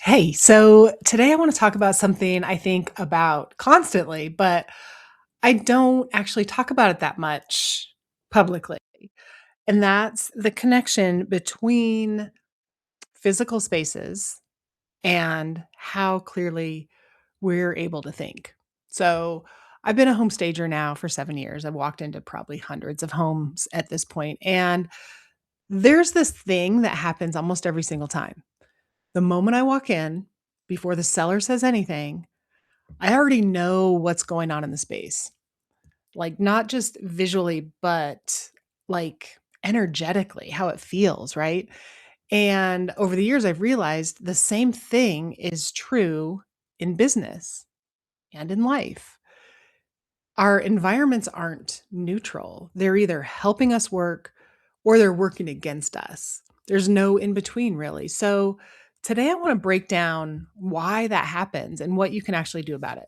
Hey, so today I want to talk about something I think about constantly, but I don't actually talk about it that much publicly. And that's the connection between physical spaces and how clearly we're able to think. So I've been a home stager now for 7 years. I've walked into probably hundreds of homes at this point, and there's this thing that happens almost every single time. The moment I walk in, before the seller says anything, I already know what's going on in the space. Like, not just visually, but like energetically, how it feels, right? And over the years, I've realized the same thing is true in business and in life. Our environments aren't neutral. They're either helping us work or they're working against us. There's no in between, really. So, today I want to break down why that happens and what you can actually do about it.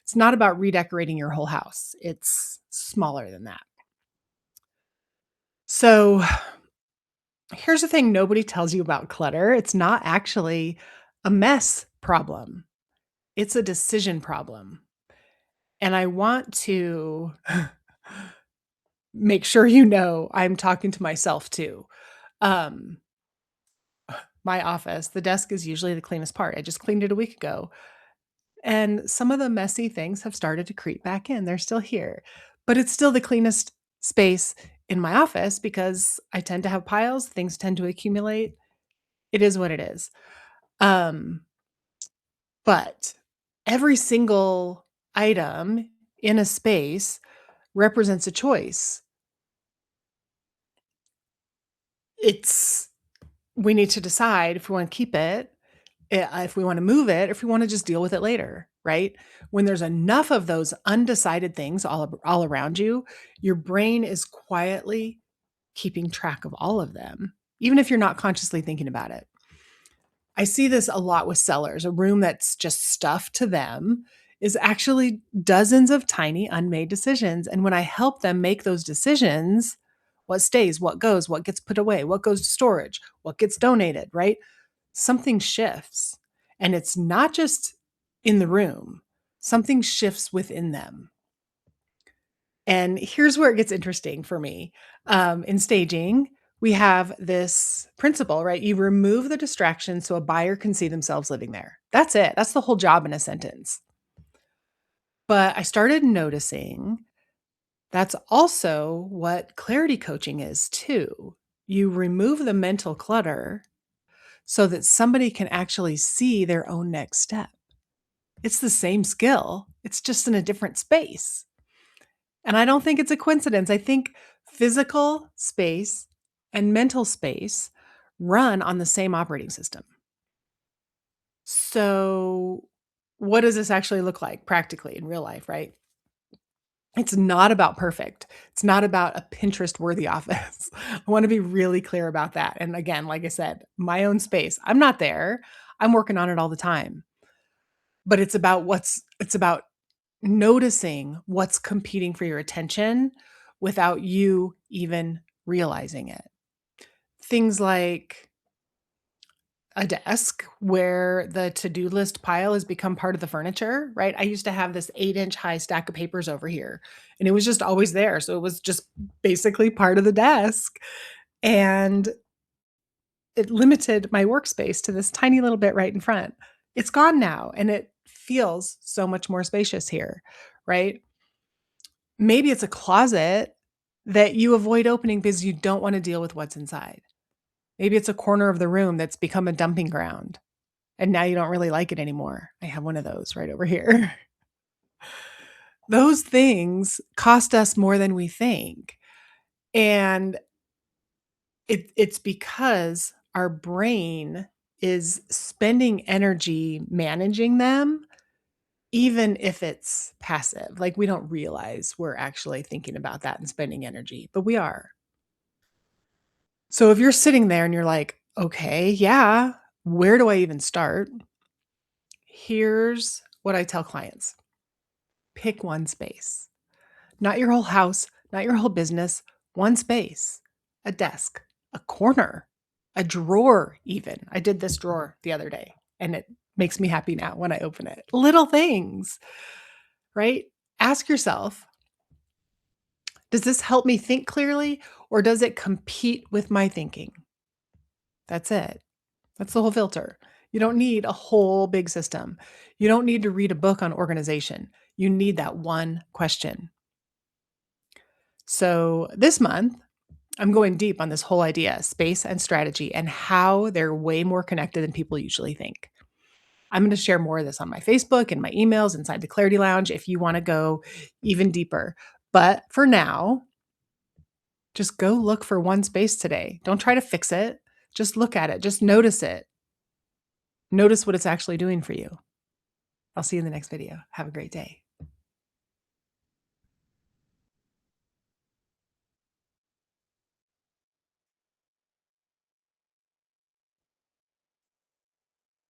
It's not about redecorating your whole house, it's smaller than that. So, here's the thing nobody tells you about clutter, it's not actually a mess problem, it's a decision problem. And I want to make sure you know I'm talking to myself too. Um, my office, the desk is usually the cleanest part. I just cleaned it a week ago. And some of the messy things have started to creep back in. They're still here, but it's still the cleanest space in my office because I tend to have piles, things tend to accumulate. It is what it is. Um, but every single item in a space represents a choice. It's we need to decide if we want to keep it, if we want to move it, if we want to just deal with it later, right? When there's enough of those undecided things all around you, your brain is quietly keeping track of all of them, even if you're not consciously thinking about it. I see this a lot with sellers. A room that's just stuff to them is actually dozens of tiny unmade decisions. And when I help them make those decisions, what stays, what goes, what gets put away, what goes to storage, what gets donated, right? Something shifts. And it's not just in the room, something shifts within them. And here's where it gets interesting for me. In staging, we have this principle, right? You remove the distraction so a buyer can see themselves living there. That's it. That's the whole job in a sentence. But I started noticing that's also what clarity coaching is too. You remove the mental clutter so that somebody can actually see their own next step. It's the same skill, it's just in a different space. And I don't think it's a coincidence. I think physical space and mental space run on the same operating system. So, what does this actually look like practically in real life, right? It's not about perfect. It's not about a Pinterest worthy office. I want to be really clear about that. And again, like I said, my own space, I'm not there. I'm working on it all the time. But it's about noticing what's competing for your attention without you even realizing it. Things like a desk where the to-do list pile has become part of the furniture, right? I used to have this 8-inch high stack of papers over here, and it was just always there. So it was just basically part of the desk. And it limited my workspace to this tiny little bit right in front. It's gone now, and it feels so much more spacious here, right? Maybe it's a closet that you avoid opening because you don't wanna deal with what's inside. Maybe it's a corner of the room that's become a dumping ground, and now you don't really like it anymore. I have one of those right over here. Those things cost us more than we think, and it's because our brain is spending energy managing them, even if it's passive. Like, we don't realize we're actually thinking about that and spending energy, but we are. So if you're sitting there and you're like, okay, yeah, where do I even start? Here's what I tell clients: pick one space, not your whole house, not your whole business, one space, a desk, a corner, a drawer, even. I did this drawer the other day. and it makes me happy now when I open it. Little things, right? Ask yourself, does this help me think clearly or does it compete with my thinking? That's it. That's the whole filter. You don't need a whole big system. You don't need to read a book on organization. You need that one question. So this month, I'm going deep on this whole idea, space and strategy, and how they're way more connected than people usually think. I'm going to share more of this on my Facebook and my emails inside the Clarity Lounge if you want to go even deeper. But for now, just go look for one space today. Don't try to fix it. Just look at it. Just notice it. Notice what it's actually doing for you. I'll see you in the next video. Have a great day.